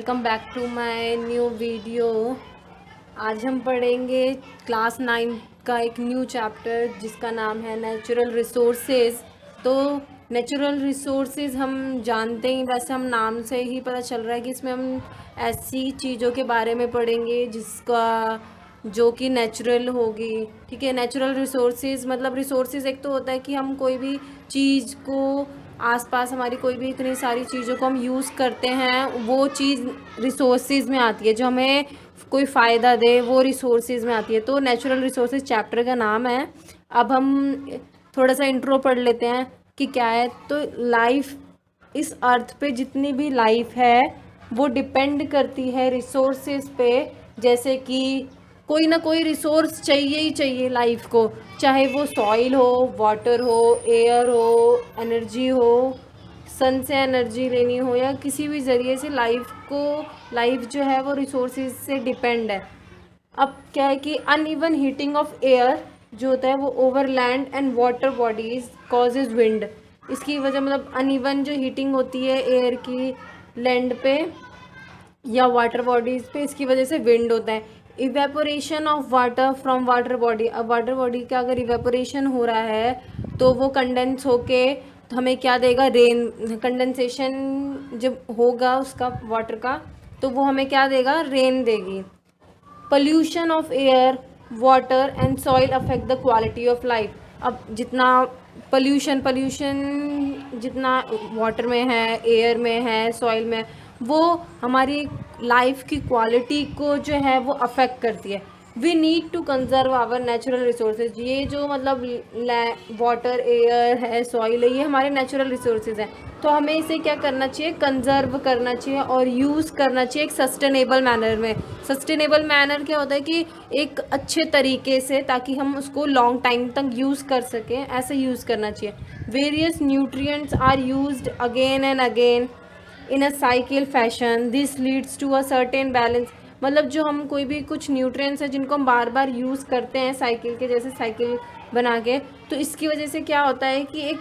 Welcome back to my new video. आज हम पढ़ेंगे क्लास 9 का एक न्यू चैप्टर जिसका नाम है नेचुरल रिसोर्सेज। तो नेचुरल रिसोर्सेज हम जानते ही, वैसे हम नाम से ही पता चल रहा है कि इसमें हम ऐसी चीज़ों के बारे में पढ़ेंगे जिसका जो कि नेचुरल होगी। ठीक है, नेचुरल रिसोर्सेज मतलब रिसोर्सेज एक तो होता है कि हम कोई भी चीज़ को आसपास हमारी कोई भी इतनी सारी चीज़ों को हम यूज़ करते हैं, वो चीज़ रिसोर्सेज में आती है। जो हमें कोई फ़ायदा दे वो रिसोर्सेज में आती है। तो नेचुरल रिसोर्सेज चैप्टर का नाम है। अब हम थोड़ा सा इंट्रो पढ़ लेते हैं कि क्या है। तो लाइफ, इस अर्थ पे जितनी भी लाइफ है वो डिपेंड करती है रिसोर्सेज पे। जैसे कि कोई ना कोई रिसोर्स चाहिए ही चाहिए लाइफ को, चाहे वो सॉइल हो, वाटर हो, एयर हो, एनर्जी हो, सन से एनर्जी लेनी हो, या किसी भी ज़रिए से लाइफ जो है वो रिसोर्सेज से डिपेंड है। अब क्या है कि अनइवन हीटिंग ऑफ एयर जो होता है वो over land and water bodies causes wind. इसकी वजह मतलब अनइवन जो हीटिंग होती है एयर की लैंड पे या वाटर बॉडीज़ पे, इसकी वजह से विंड होता है। Evaporation of water from water body. अब वाटर बॉडी का अगर इवेपोरेशन हो रहा है तो वो कंडेंस होके हमें क्या देगा, रेन। कंडेंसेशन जब होगा उसका वाटर का तो वो हमें क्या देगा, रेन देगी। Pollution of air, water and soil affect the quality of life. अब जितना पोल्यूशन जितना वाटर में है, एयर में है, सॉइल में, वो हमारी लाइफ की क्वालिटी को जो है वो अफेक्ट करती है। We need to conserve our natural resources. ये जो मतलब वाटर, एयर है, सॉइल है, ये हमारे नेचुरल रिसोर्सेज हैं। तो हमें इसे क्या करना चाहिए, कंजर्व करना चाहिए और यूज़ करना चाहिए एक सस्टेनेबल मैनर में। सस्टेनेबल मैनर क्या होता है कि एक अच्छे तरीके से, ताकि हम उसको लॉन्ग टाइम तक यूज़ कर सकें, ऐसे यूज़ करना चाहिए। Various nutrients are used again and again in a cycle fashion, this leads to a certain balance. मतलब जो हम कोई भी कुछ न्यूट्रिएंट्स हैं जिनको हम बार बार यूज़ करते हैं साइकिल के जैसे, साइकिल बना के, तो इसकी वजह से क्या होता है कि एक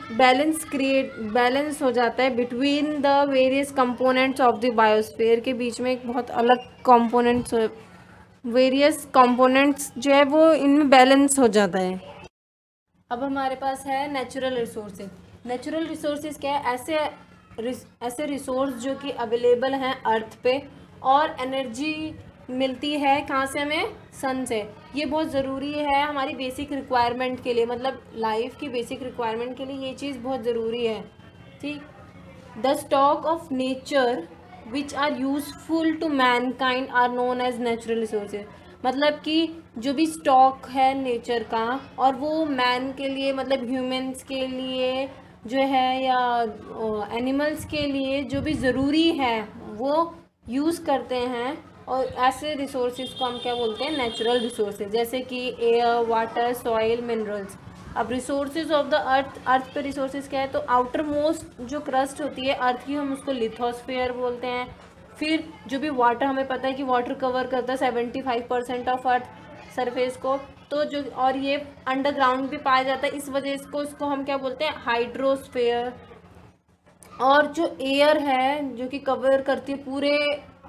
बैलेंस हो जाता है between the various components of the biosphere के बीच में। एक बहुत अलग कंपोनेंट्स, वेरियस कंपोनेंट्स जो है वो इनमें बैलेंस हो जाता है। अब हमारे पास है नेचुरल रिसोर्सेज। नेचुरल रिसोर्सेज क्या है, ऐसे रिसोर्स जो कि अवेलेबल हैं अर्थ पे, और एनर्जी मिलती है कहाँ से, हमें सन से। ये बहुत ज़रूरी है हमारी बेसिक रिक्वायरमेंट के लिए, मतलब लाइफ की बेसिक रिक्वायरमेंट के लिए ये चीज़ बहुत ज़रूरी है। ठीक। The stock of nature which are useful to mankind are known as natural resources. मतलब कि जो भी स्टॉक है नेचर का और वो मैन के लिए, मतलब ह्यूमंस के लिए जो है, या एनिमल्स के लिए जो भी ज़रूरी है वो यूज़ करते हैं। और ऐसे रिसोर्सेज को हम क्या बोलते हैं, नेचुरल रिसोर्सेज। जैसे कि एयर, वाटर, सॉइल, मिनरल्स। अब रिसोर्सेज ऑफ द अर्थ पे रिसोर्सेज क्या है, तो आउटर मोस्ट जो क्रस्ट होती है अर्थ की, हम उसको लिथोस्फीयर बोलते हैं। फिर जो भी वाटर, हमें पता है कि वाटर कवर करता है 75% ऑफ अर्थ सरफेस को। तो जो, और ये अंडरग्राउंड भी पाया जाता है, इस वजह इसको हम क्या बोलते हैं, हाइड्रोस्फीयर। और जो एयर है जो कि कवर करती है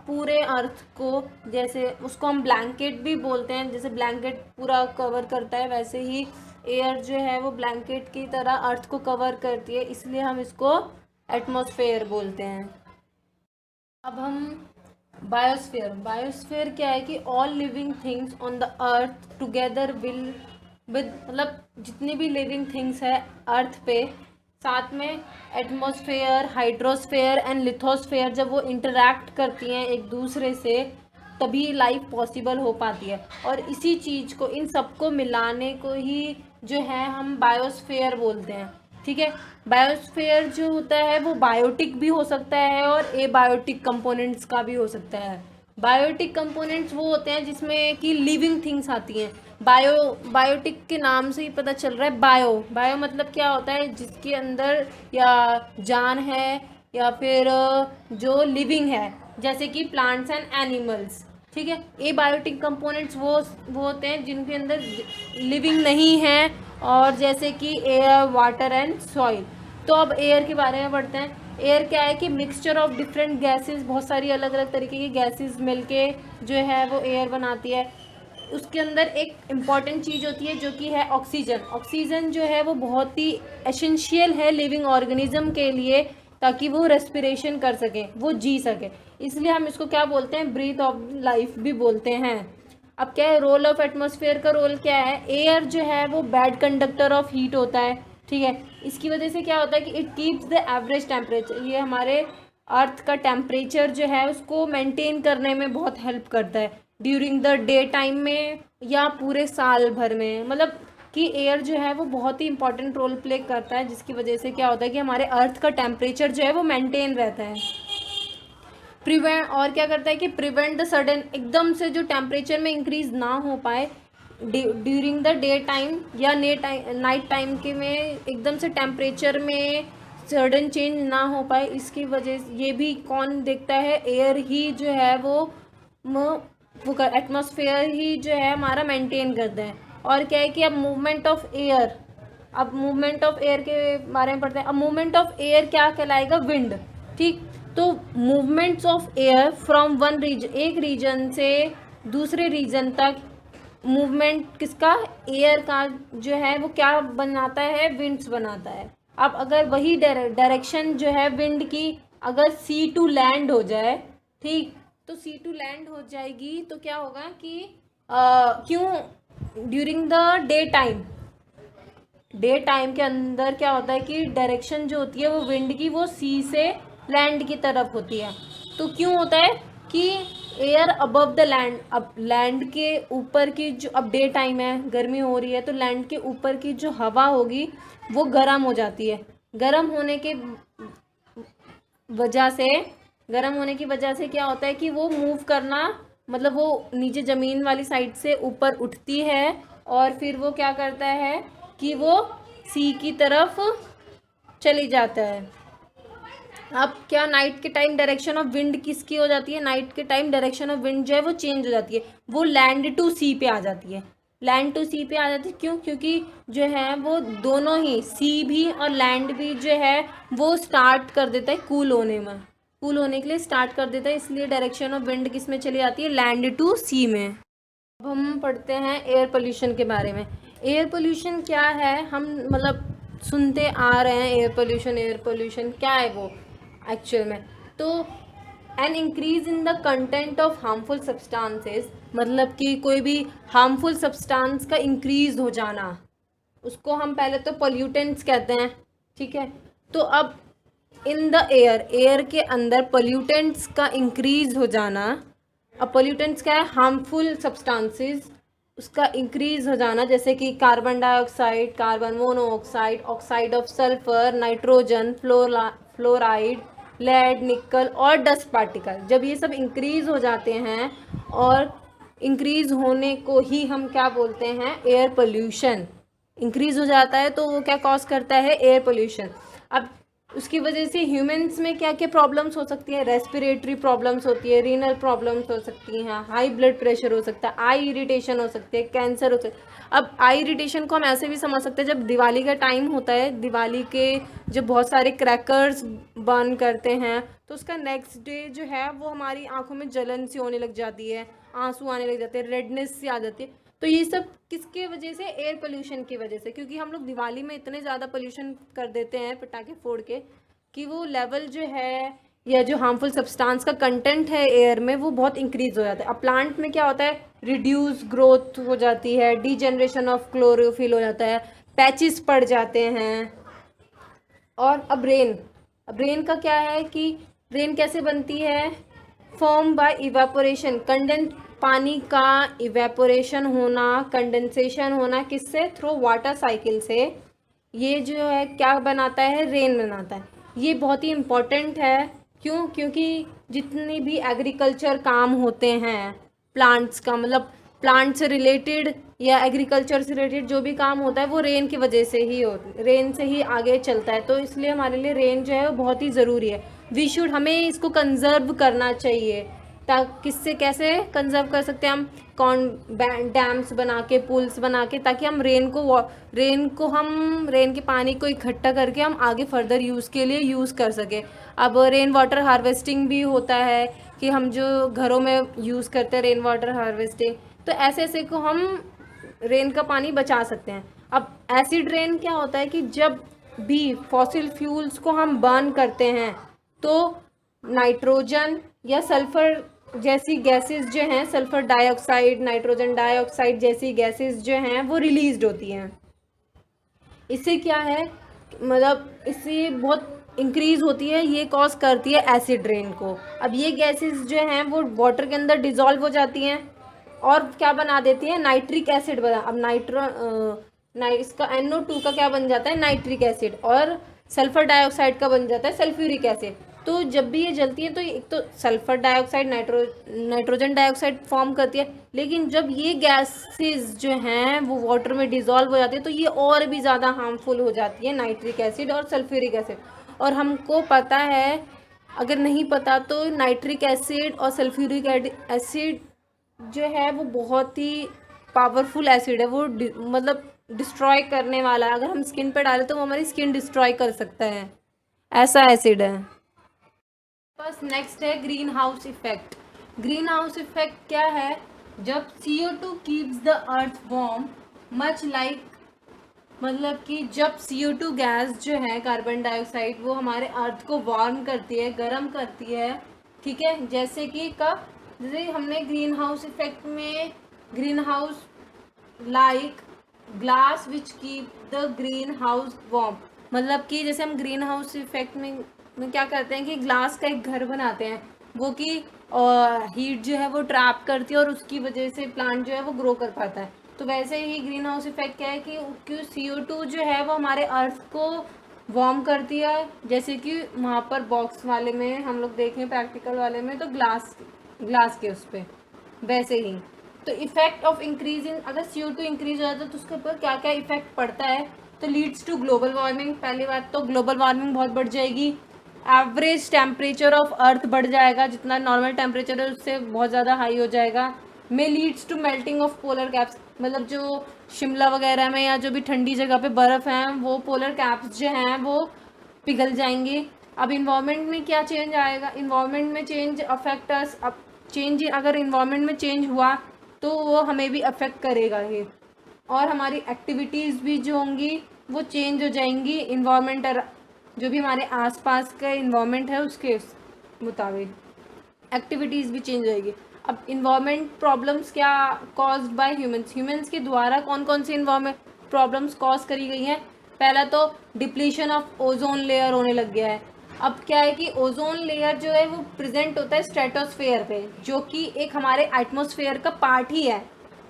पूरे अर्थ को, जैसे उसको हम ब्लैंकेट भी बोलते हैं। जैसे ब्लैंकेट पूरा कवर करता है, वैसे ही एयर जो है वो ब्लैंकेट की तरह अर्थ को कवर करती है, इसलिए हम इसको एटमॉस्फेयर बोलते हैं। अब हम बायोस्फीयर क्या है कि all living things on the earth together with मतलब जितनी भी लिविंग थिंग्स है अर्थ पे, साथ में एटमॉस्फेयर, हाइड्रोस्फेयर एंड लिथोस्फेयर, जब वो इंटरैक्ट करती हैं एक दूसरे से तभी लाइफ पॉसिबल हो पाती है। और इसी चीज़ को, इन सबको मिलाने को ही जो है हम बायोस्फीयर बोलते हैं। ठीक है। बायोस्फीयर जो होता है वो बायोटिक भी हो सकता है और एबायोटिक कंपोनेंट्स का भी हो सकता है। बायोटिक कंपोनेंट्स वो होते हैं जिसमें कि लिविंग थिंग्स आती हैं। बायोटिक के नाम से ही पता चल रहा है। बायो मतलब क्या होता है, जिसके अंदर या जान है या फिर जो लिविंग है, जैसे कि प्लांट्स एंड एनिमल्स। ठीक है। एबायोटिक कंपोनेंट्स वो होते हैं जिनके अंदर लिविंग नहीं है, और जैसे कि एयर, वाटर एंड सॉइल। तो अब एयर के बारे में पढ़ते हैं। एयर क्या है कि मिक्सचर ऑफ डिफरेंट गैसेस, बहुत सारी अलग अलग तरीके की गैसेस मिलके जो है वो एयर बनाती है। उसके अंदर एक इम्पॉर्टेंट चीज़ होती है जो कि है ऑक्सीजन। ऑक्सीजन जो है वो बहुत ही एसेंशियल है लिविंग ऑर्गेनिज्म के लिए, ताकि वो रेस्पिरेशन कर सके, वो जी सके। इसलिए हम इसको क्या बोलते हैं, ब्रीथ ऑफ लाइफ भी बोलते हैं। अब क्या है रोल ऑफ एटमॉस्फेयर का रोल क्या है, एयर जो है वो बैड कंडक्टर ऑफ हीट होता है, ठीक है। इसकी वजह से क्या होता है कि it keeps the average temperature, ये हमारे अर्थ का टेम्परेचर जो है उसको मेंटेन करने में बहुत हेल्प करता है ड्यूरिंग द डे टाइम में या पूरे साल भर में। मतलब कि एयर जो है वो बहुत ही इंपॉर्टेंट रोल प्ले करता है, जिसकी वजह से क्या होता है कि हमारे अर्थ का टेम्परेचर जो है वो मेंटेन रहता है। प्रिवेंट, और क्या करता है कि प्रिवेंट द सडन, एकदम से जो टेम्परेचर में इंक्रीज ना हो पाए ड्यूरिंग द डे टाइम या नाइट टाइम के में एकदम से टेम्परेचर में सडन चेंज ना हो पाए। इसकी वजह से ये भी कौन देखता है, एयर ही जो है वो एटमॉस्फेयर ही जो है हमारा मेंटेन करता है। और क्या है कि अब मूवमेंट ऑफ एयर, अब मूवमेंट ऑफ एयर के बारे में पढ़ते हैं। अब मूवमेंट ऑफ एयर क्या कहलाएगा, विंड, ठीक। तो movements of air from one region, एक रीजन से दूसरे रीजन तक मूवमेंट किसका, एयर का जो है वो क्या बनाता है, विंड्स बनाता है। अब अगर वही डायरेक्शन जो है विंड की अगर सी टू लैंड हो जाए, ठीक, तो सी टू लैंड हो जाएगी तो क्या होगा कि क्यों ड्यूरिंग द डे टाइम के अंदर क्या होता है कि डायरेक्शन जो होती है वो विंड की वो सी से लैंड की तरफ होती है। तो क्यों होता है कि एयर अबव द लैंड, अब लैंड के ऊपर की जो, अब डे टाइम है, गर्मी हो रही है, तो लैंड के ऊपर की जो हवा होगी वो गर्म हो जाती है। गर्म होने की वजह से क्या होता है कि वो मूव करना, मतलब वो नीचे ज़मीन वाली साइड से ऊपर उठती है और फिर वो क्या करता है कि वो सी की तरफ चली जाता है। अब क्या नाइट के टाइम डायरेक्शन ऑफ विंड किसकी हो जाती है, नाइट के टाइम डायरेक्शन ऑफ विंड जो है वो चेंज हो जाती है, वो लैंड टू सी पे आ जाती है। लैंड टू सी पे आ जाती है क्यों, क्योंकि जो है वो दोनों ही सी भी और लैंड भी जो है वो स्टार्ट कर देता है कूल होने के लिए स्टार्ट कर देता है, इसलिए डायरेक्शन ऑफ विंड किस में चली जाती है, लैंड टू सी में। अब हम पढ़ते हैं एयर पोल्यूशन के बारे में। एयर पोल्यूशन क्या है, हम मतलब सुनते आ रहे हैं एयर पोल्यूशन क्या है वो एक्चुअल में। तो an increase in the content of harmful substances, मतलब कि कोई भी हार्मफुल सब्सटेंस का इंक्रीज हो जाना, उसको हम पहले तो पोल्यूटेंट्स कहते हैं, ठीक है। तो अब इन द एयर के अंदर पोल्यूटेंट्स का इंक्रीज हो जाना। अब पोल्यूटेंट्स क्या है, हार्मफुल सब्सटेंसेस, उसका इंक्रीज हो जाना, जैसे कि carbon dioxide, carbon monoxide, oxide of sulphur, nitrogen, fluoride, lead, nickel और डस्ट पार्टिकल। जब ये सब इंक्रीज हो जाते हैं और इंक्रीज होने को ही हम क्या बोलते हैं, एयर पोल्यूशन। इंक्रीज हो जाता है तो वो क्या कॉज करता है, एयर पोल्यूशन। अब उसकी वजह से ह्यूमंस में क्या क्या प्रॉब्लम्स हो सकती है, रेस्पिरेटरी प्रॉब्लम्स होती है, रीनल प्रॉब्लम्स हो सकती हैं, हाई ब्लड प्रेशर हो सकता है, आई इरिटेशन हो सकती है, कैंसर हो सकता है। अब आई इरिटेशन को हम ऐसे भी समझ सकते हैं, जब दिवाली का टाइम होता है, दिवाली के जब बहुत सारे क्रैकर्स बर्न करते हैं तो उसका नेक्स्ट डे जो है वो हमारी आंखों में जलन सी होने लग जाती है, आंसू आने लग जाते हैं, रेडनेस सी आ जाती है। तो ये सब किसके वजह से, एयर पोल्यूशन की वजह से, क्योंकि हम लोग दिवाली में इतने ज़्यादा पोल्यूशन कर देते हैं पटाखे फोड़ के कि वो लेवल जो है या जो हार्मफुल सब्सटेंस का कंटेंट है एयर में वो बहुत इंक्रीज हो जाता है। अब प्लांट में क्या होता है, रिड्यूस ग्रोथ हो जाती है, डीजनरेशन ऑफ क्लोरोफिल हो जाता है, पैचेस पड़ जाते हैं। और अब रेन का क्या है कि रेन कैसे बनती है, फॉर्म बाय इवेपोरेशन, कंडेंस पानी का इवेपोरेशन होना, कंडेंसेशन होना, किससे, थ्रू वाटर साइकिल से। ये जो है क्या बनाता है, रेन बनाता है। ये बहुत ही इम्पॉर्टेंट है, क्यों, क्योंकि जितनी भी एग्रीकल्चर काम होते हैं प्लांट्स का, मतलब प्लांट से रिलेटेड या एग्रीकल्चर से रिलेटेड जो भी काम होता है वो रेन की वजह से ही रेन से ही आगे चलता है। तो इसलिए हमारे लिए रेन जो है वो बहुत ही ज़रूरी है। हमें इसको कंजर्व करना चाहिए, किससे कैसे कंजर्व कर सकते हैं हम, कौन डैम्स बना के, पुल्स बना के, ताकि हम रेन के पानी को इकट्ठा करके हम आगे फर्दर यूज़ के लिए यूज़ कर सके। अब रेन वाटर हार्वेस्टिंग भी होता है कि हम जो घरों में यूज़ करते हैं रेन वाटर हार्वेस्टिंग, तो ऐसे ऐसे को हम रेन का पानी बचा सकते हैं। अब एसिड रेन क्या होता है कि जब भी फॉसिल फ्यूल्स को हम बर्न करते हैं तो नाइट्रोजन या सल्फर जैसी गैसेस जो हैं, सल्फर डाइऑक्साइड, नाइट्रोजन डाइऑक्साइड जैसी गैसेस जो हैं वो रिलीज्ड होती हैं। इससे क्या है, मतलब इससे बहुत इंक्रीज होती है, ये कॉज करती है एसिड रेन को। अब ये गैसेस जो हैं वो वाटर के अंदर डिजॉल्व हो जाती हैं और क्या बना देती है, नाइट्रिक एसिड बना। अब इसका NO2 का क्या बन जाता है, नाइट्रिक एसिड, और सल्फर डाइऑक्साइड का बन जाता है सल्फ्यूरिक एसिड। तो जब भी ये जलती है तो एक तो sulphur dioxide nitrogen dioxide form करती है, लेकिन जब ये गैसेस जो हैं वो वाटर में डिजॉल्व हो जाती है तो ये और भी ज़्यादा हार्मफुल हो जाती है, नाइट्रिक एसिड और सल्फ्यूरिक एसिड। और हमको पता है, अगर नहीं पता तो नाइट्रिक एसिड और सल्फ्यूरिक एसिड जो है वो बहुत ही पावरफुल एसिड है, वो मतलब डिस्ट्रॉय करने वाला है। अगर हम स्किन पे डालें तो वो हमारी स्किन डिस्ट्रॉय कर सकता है, ऐसा एसिड है। बस नेक्स्ट है green house effect. Green house effect क्या है, जब CO2 keeps the earth warm much like, मतलब कि जब CO2 गैस जो है, कार्बन डाइऑक्साइड, वो हमारे अर्थ को वार्म करती है, गर्म करती है, ठीक है। जैसे कि कब, जैसे हमने ग्रीन हाउस इफेक्ट में, green house like glass which keep the green house warm, मतलब कि जैसे हम ग्रीन हाउस इफेक्ट में क्या करते हैं कि ग्लास का एक घर बनाते हैं, वो कि हीट जो है वो ट्रैप करती है और उसकी वजह से प्लांट जो है वो ग्रो कर पाता है। तो वैसे ही ग्रीन हाउस इफेक्ट क्या है कि CO2 जो है वो हमारे अर्थ को वार्म करती है। जैसे कि वहाँ पर बॉक्स वाले में हम लोग देखें, प्रैक्टिकल वाले में तो ग्लास के उस पर, वैसे ही। तो इफेक्ट ऑफ इंक्रीजिंग, अगर CO2 इंक्रीज हो जाता है तो उसके ऊपर क्या क्या इफेक्ट पड़ता है, तो लीड्स टू ग्लोबल वार्मिंग। पहली बात तो ग्लोबल वार्मिंग बहुत बढ़ जाएगी, एवरेज टेम्परेचर ऑफ अर्थ बढ़ जाएगा, जितना नॉर्मल टेम्परेचर है उससे बहुत ज़्यादा हाई हो जाएगा। May leads to melting of polar caps, मतलब जो शिमला वगैरह में या जो भी ठंडी जगह पे बर्फ़ हैं वो पोलर कैप्स जो हैं वो पिघल जाएंगे। अब इन्वायरमेंट में क्या चेंज आएगा, इन्वायरमेंट में चेंज अफेक्ट अस। अब चेंज, अगर इन्वायरमेंट में चेंज हुआ तो वो हमें भी अफेक्ट करेगा ही, और हमारी एक्टिविटीज़ भी जो होंगी वो चेंज हो जाएंगी, इन्वायरमेंट जो भी हमारे आसपास का इन्वायरमेंट है उसके मुताबिक एक्टिविटीज़ भी चेंज होएगी। अब इन्वायरमेंट प्रॉब्लम्स क्या कॉज्ड बाय ह्यूमंस के द्वारा कौन कौन सी इन्वायरमेंट प्रॉब्लम्स कॉज करी गई हैं। पहला तो डिप्लीशन ऑफ ओजोन लेयर होने लग गया है। अब क्या है कि ओजोन लेयर जो है वो प्रेजेंट होता है स्ट्रेटोस्फेयर पे, जो कि एक हमारे एटमॉस्फेयर का पार्ट ही है,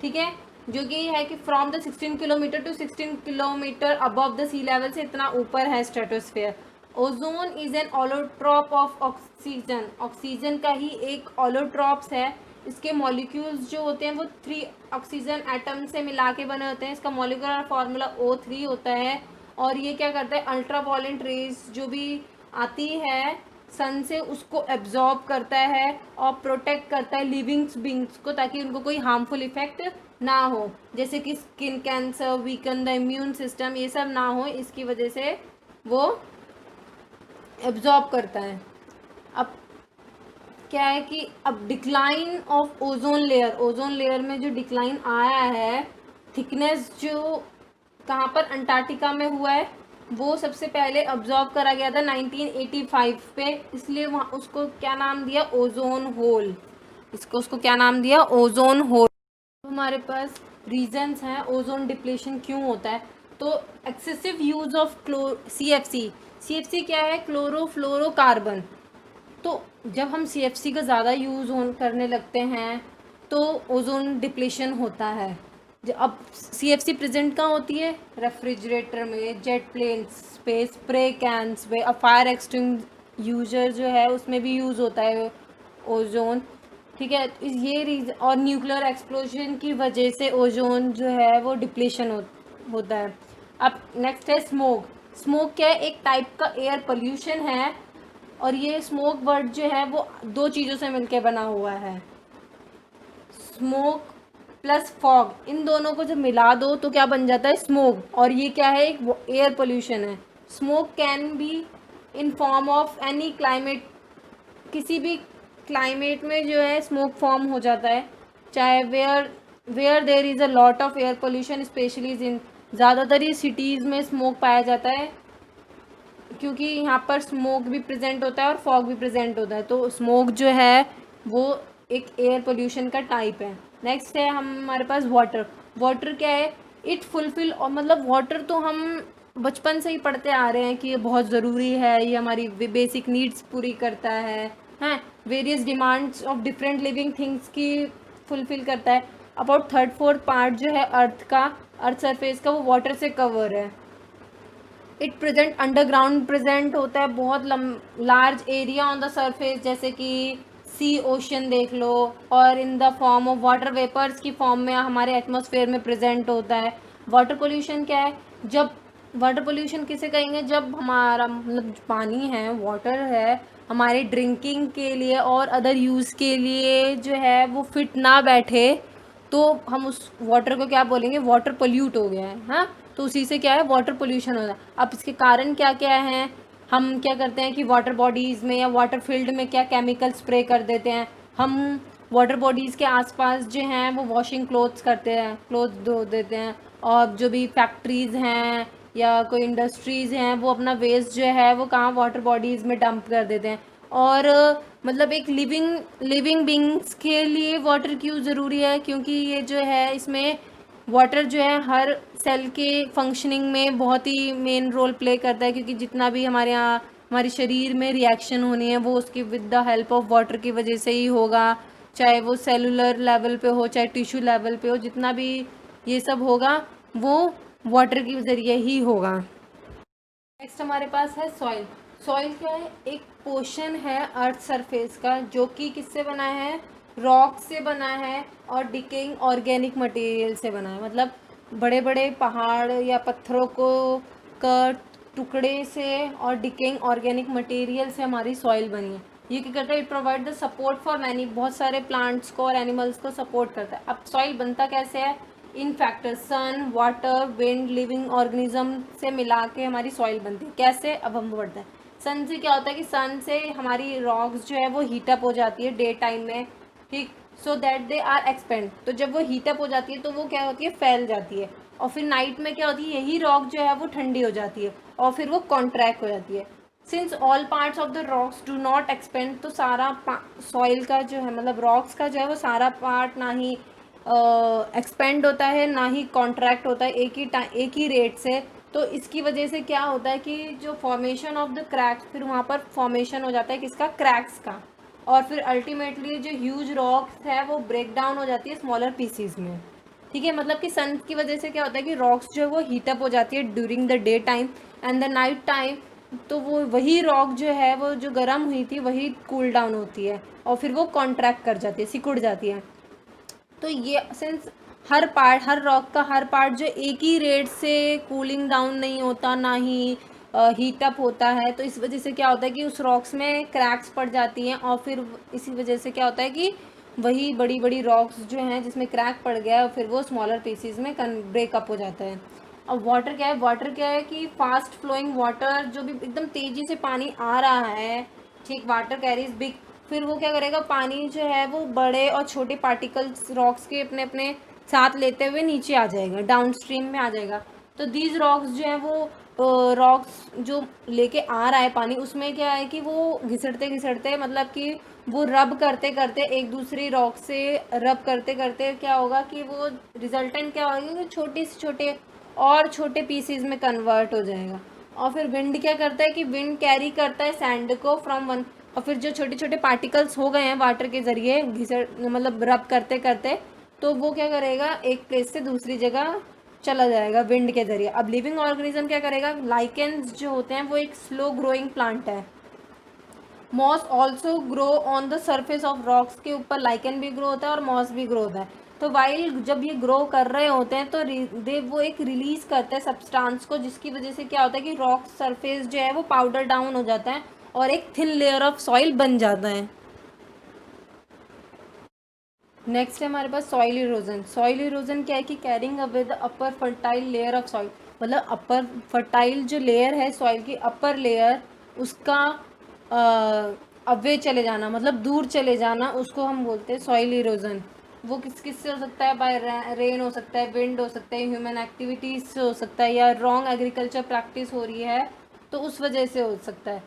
ठीक है, जो कि है कि from the 16 kilometre to 16 kilometre above the sea level से इतना ऊपर है stratosphere. Ozone is an allotrope of oxygen, oxygen का ही एक ऑलोट्रॉप्स है। इसके मॉलिक्यूल्स जो होते हैं वो 3 ऑक्सीजन एटम से मिला के बने होते हैं। इसका मॉलिक्यूलर फार्मूला O3 होता है। और ये क्या करता है, अल्ट्रावायलेंट रेज जो भी आती है सन से उसको एब्जॉर्ब करता है और प्रोटेक्ट करता है लिविंग बींग्स को, ताकि उनको कोई हार्मफुल इफेक्ट ना हो, जैसे कि skin cancer, weaken the immune system, ये सब ना हो, इसकी वजह से वो एब्जॉर्ब करता है। अब क्या है कि अब decline of ozone layer, ozone layer में जो डिक्लाइन आया है, थिकनेस जो कहाँ पर अंटार्कटिका में हुआ है, वो सबसे पहले ऑब्जर्व करा गया था 1985 पे, इसलिए वहाँ उसको क्या नाम दिया, ओजोन होल। उसको क्या नाम दिया, ओजोन होल। हमारे पास रीजंस हैं ओजोन डिप्लीशन क्यों होता है। तो एक्सेसिव यूज ऑफ CFC क्या है, क्लोरोफ्लोरोकार्बन। तो जब हम CFC का ज़्यादा यूज़ करने लगते हैं तो ओजोन डिप्लीशन होता है। अब CFC प्रेजेंट कहाँ होती है, रेफ्रिजरेटर में, जेट प्लेन्स पे, स्प्रे कैंस पे, अब फायर एक्सटिंग्विशर जो है उसमें भी यूज़ होता है ओजोन, ठीक है। ये रीज़न, और न्यूक्लियर एक्सप्लोजन की वजह से ओजोन जो है वो डिप्लीशन होता है। अब नेक्स्ट है स्मोक। स्मोक क्या है, एक टाइप का एयर पोल्यूशन है और ये स्मोक वर्ड जो है वो दो चीज़ों से मिलके बना हुआ है, स्मोक प्लस फॉग, इन दोनों को जब मिला दो तो क्या बन जाता है, स्मोक। और ये क्या है, एक एयर पोल्यूशन है। Smoke can be in form of any climate, किसी भी क्लाइमेट में जो है स्मोक फॉर्म हो जाता है, चाहे where there is a lot of air pollution, specially in, ज़्यादातर ये सिटीज़ में स्मोक पाया जाता है क्योंकि यहाँ पर स्मोक भी प्रेजेंट होता है और फॉग भी प्रेजेंट होता है। तो स्मोक जो है वो एक एयर पोल्यूशन का टाइप है। नेक्स्ट है हमारे पास वाटर। वाटर क्या है, इट फुलफिल, और मतलब वाटर तो हम बचपन से ही पढ़ते आ रहे हैं कि ये बहुत ज़रूरी है, ये हमारी बेसिक नीड्स पूरी करता है, हैं, various demands of different living things की फुलफिल करता है। अबाउट 3/4 पार्ट जो है अर्थ सरफेस का वो वाटर से कवर है। इट प्रेजेंट अंडरग्राउंड प्रेजेंट होता है, बहुत large area on the surface, जैसे कि सी ओशन देख लो, और in the form of water vapours की फॉर्म में हमारे एटमॉस्फेयर में प्रेजेंट होता है। वाटर पोल्यूशन क्या है, जब वाटर पोल्यूशन किसे कहेंगे, जब हमारा मतलब पानी है, वाटर है, हमारे ड्रिंकिंग के लिए और अदर यूज़ के लिए जो है वो फिट ना बैठे तो हम उस वाटर को क्या बोलेंगे, वाटर पोल्यूट हो गया है। हाँ, तो उसी से क्या है, वाटर पोल्यूशन हो रहा है। अब इसके कारण क्या क्या हैं, हम क्या करते हैं कि वाटर बॉडीज़ में या वाटर फील्ड में क्या केमिकल स्प्रे कर देते हैं। हम वाटर बॉडीज़ के आसपास जो हैं वो वॉशिंग क्लोथ्स करते हैं, क्लोथ धो देते हैं, और जो भी फैक्ट्रीज़ हैं या कोई इंडस्ट्रीज़ हैं वो अपना वेस्ट जो है वो कहाँ, वाटर बॉडीज़ में डंप कर देते हैं। और मतलब एक लिविंग बींग्स के लिए वाटर क्यों ज़रूरी है, क्योंकि ये जो है इसमें वाटर जो है हर सेल के फंक्शनिंग में बहुत ही मेन रोल प्ले करता है, क्योंकि जितना भी हमारे यहाँ हमारे शरीर में रिएक्शन होनी है वो उसकी with the help of water की वजह से ही होगा, चाहे वो सेलुलर लेवल पे हो चाहे टिश्यू लेवल पे हो, जितना भी ये सब होगा वो वाटर के ज़रिए ही होगा। नेक्स्ट हमारे पास है सॉइल। सॉइल क्या है, एक पोर्शन है अर्थ सरफेस का जो कि किससे बना है, रॉक से बना है और डिकेइंग ऑर्गेनिक मटेरियल से बना है। मतलब बड़े बड़े पहाड़ या पत्थरों को का टुकड़े से और डिकेइंग ऑर्गेनिक मटेरियल से हमारी सॉइल बनी है। ये क्या करता है, it provide the support for many, बहुत सारे प्लांट्स को और एनिमल्स को सपोर्ट करता है। अब सॉइल बनता कैसे है, इन फैक्टर्स सन, वाटर, विंड, लिविंग ऑर्गेनिज्म से मिला के हमारी सॉइल बनती है। कैसे, अब हम बढ़ते हैं। सन से क्या होता है कि सन से हमारी रॉक्स जो है वो हीटअप हो जाती है डे टाइम में, ठीक, so that they are expand. तो जब वो हीटअप हो जाती है तो वो क्या होती है, फैल जाती है, और फिर नाइट में क्या होती है, यही रॉक जो है वो ठंडी हो जाती है और फिर वो कॉन्ट्रैक्ट हो जाती है। Since all parts of the rocks do not expand, तो सारा सॉइल का जो है मतलब रॉक्स का जो है वो सारा पार्ट ना ही एक्सपेंड होता है ना ही कॉन्ट्रैक्ट होता है एक ही रेट से। तो इसकी वजह से क्या होता है कि जो फॉर्मेशन ऑफ द क्रैक्स, फिर वहाँ पर फॉर्मेशन हो जाता है किसका, क्रैक्स का, और फिर अल्टीमेटली जो ह्यूज रॉक्स है वो ब्रेक डाउन हो जाती है स्मॉलर पीसीज में। ठीक है, मतलब कि सन की वजह से क्या होता है कि रॉक्स जो है वो हीटअप हो जाती है during the day time and the night time, तो वो वही रॉक जो है वो जो गर्म हुई थी वही कूल डाउन होती है और फिर वो कॉन्ट्रैक्ट कर जाती है, सिकुड़ जाती है। तो ये सिंस हर रॉक का हर पार्ट जो एक ही रेट से कूलिंग डाउन नहीं होता ना ही हीटअप होता है, तो इस वजह से क्या होता है कि उस रॉक्स में क्रैक्स पड़ जाती हैं और फिर इसी वजह से क्या होता है कि वही बड़ी बड़ी रॉक्स जो हैं जिसमें क्रैक पड़ गया है फिर वो स्मॉलर पीसीज में ब्रेकअप हो जाता है। अब वाटर क्या है, वाटर क्या है कि फास्ट फ्लोइंग वाटर, जो भी एकदम तेज़ी से पानी आ रहा है, ठीक, वाटर कैरीज बिग, फिर वो क्या करेगा, पानी जो है वो बड़े और छोटे पार्टिकल्स रॉक्स के अपने अपने साथ लेते हुए नीचे आ जाएगा, डाउन स्ट्रीम में आ जाएगा। तो दीज रॉक्स जो है वो रॉक्स जो लेके आ रहा है पानी, उसमें क्या है कि वो घिसटते घिसटते मतलब कि वो रब करते करते एक दूसरी रॉक से रब करते करते क्या होगा कि वो रिजल्टेंट क्या होगा कि छोटे से छोटे और छोटे पीसीज में कन्वर्ट हो जाएगा। और फिर विंड क्या करता है कि विंड कैरी करता है सैंड को फ्रॉम वन, और फिर जो छोटे छोटे पार्टिकल्स हो गए हैं वाटर के ज़रिए घिसट मतलब रब करते करते, तो वो क्या करेगा, एक प्लेस से दूसरी जगह चला जाएगा विंड के ज़रिए। अब लिविंग ऑर्गेनिज्म क्या करेगा, लाइकेन्स जो होते हैं वो एक स्लो ग्रोइंग प्लांट है। Moss also grow on the surface of rocks, के ऊपर लाइकन भी ग्रो होता है और मॉस भी ग्रो होता है। तो वाइल जब ये ग्रो कर रहे होते हैं तो वो एक रिलीज करते हैं सब्सटेंस को, जिसकी वजह से क्या होता है कि रॉक सरफेस जो है वो पाउडर डाउन हो जाता है और एक थिन लेयर ऑफ सॉइल बन जाता है। नेक्स्ट है हमारे पास सॉइल इरोजन। सॉइल इरोजन क्या है कि carrying away the upper fertile layer of soil, मतलब अपर फर्टाइल जो लेयर है सॉइल की, अपर लेयर, उसका अवे चले जाना, मतलब दूर चले जाना, उसको हम बोलते हैं सॉइल इरोजन। वो किस किस से हो सकता है? बाय रेन हो सकता है, विंड हो सकता है, ह्यूमन एक्टिविटीज से हो सकता है, या रॉन्ग एग्रीकल्चर प्रैक्टिस हो रही है तो उस वजह से हो सकता है।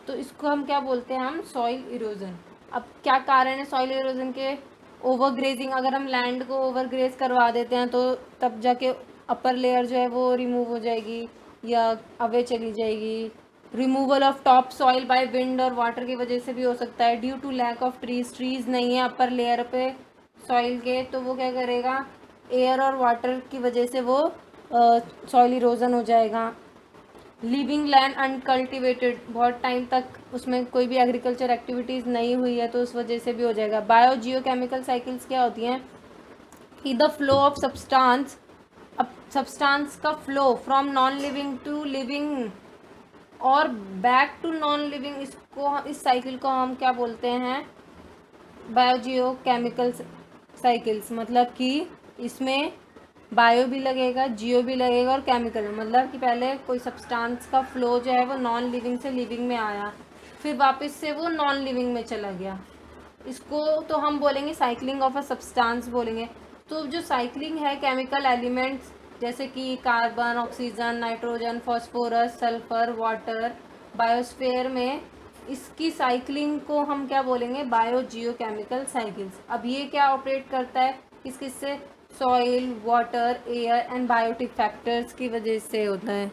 तो इसको हम क्या बोलते हैं? हम सॉइल इरोजन। अब क्या कारण है सॉइल इरोजन के? ओवर ग्रेजिंग, अगर हम लैंड को ओवर ग्रेज करवा देते हैं तो तब जाके अपर लेयर जो है वो रिमूव हो जाएगी या अवे चली जाएगी। Removal of top soil by wind और वाटर की वजह से भी हो सकता है। Due to lack of trees नहीं है अपर लेयर पे सॉइल के, तो वो क्या करेगा? एयर और वाटर की वजह से वो सॉइल इरोजन हो जाएगा। लिविंग लैंड अनकल्टिवेटेड, बहुत टाइम तक उसमें कोई भी एग्रीकल्चर एक्टिविटीज़ नहीं हुई है तो उस वजह से भी हो जाएगा। बायो जियोकेमिकल साइकिल्स क्या होती हैं कि द फ्लो ऑफ सब्सटेंस, अब सब्सटेंस का flow from non living to living और बैक टू नॉन लिविंग, इसको, इस साइकिल को हम क्या बोलते हैं? Bio geochemical cycles. मतलब कि इसमें बायो भी लगेगा, जियो भी लगेगा और केमिकल, मतलब कि पहले कोई सब्सटेंस का फ्लो जो है वो नॉन लिविंग से लिविंग में आया, फिर वापस से वो नॉन लिविंग में चला गया। इसको तो हम बोलेंगे साइक्लिंग ऑफ अ सब्सटेंस बोलेंगे। तो जो साइक्लिंग है केमिकल एलिमेंट्स जैसे कि carbon, oxygen, nitrogen, phosphorus, sulphur, water, biosphere में, इसकी साइक्लिंग को हम क्या बोलेंगे? बायो जियोकेमिकल साइकिल्स। अब ये क्या ऑपरेट करता है? किस किस से? Soil, water, air and biotic factors की वजह से होता है।